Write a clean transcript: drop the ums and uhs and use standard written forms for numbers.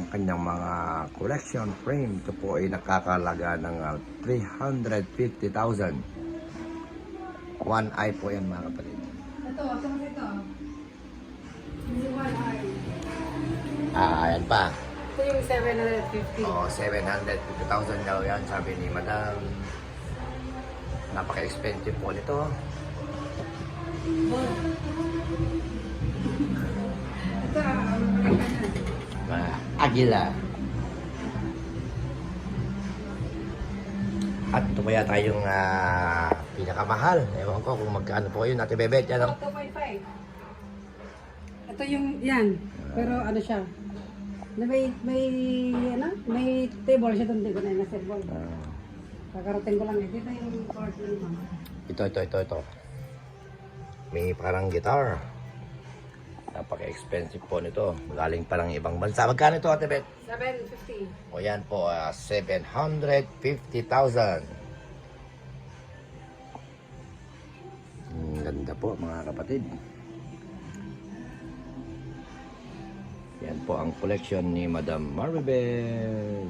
kanyang mga collection frame. Ito po ay nakakalaga ng 350,000. One eye po yan mga kapatid. Ito, ito. Hindi one eye. Ayan pa. Ito yung 750. Oh, 750,000 daw yan, sabi ni Madam. Napaka-expensive po nito. Ito, Agila. At ito pa yata yung pinakamahal. Ewan ko kung magkano po yun. Ate Bebet, yan o. 2.5. Ito yung, yan. Pero ano siya. May table siya doon. Hindi ko na yung table. Kakarating ko lang. Ito yung part naman. Ito. May parang guitar. Napaka-expensive po nito. Galing pa lang ibang bansa. Magkano ito, Ate Bet? 750. O yan po, 750,000. Ganda po mga kapatid. Yan po ang collection ni Madam Maribel.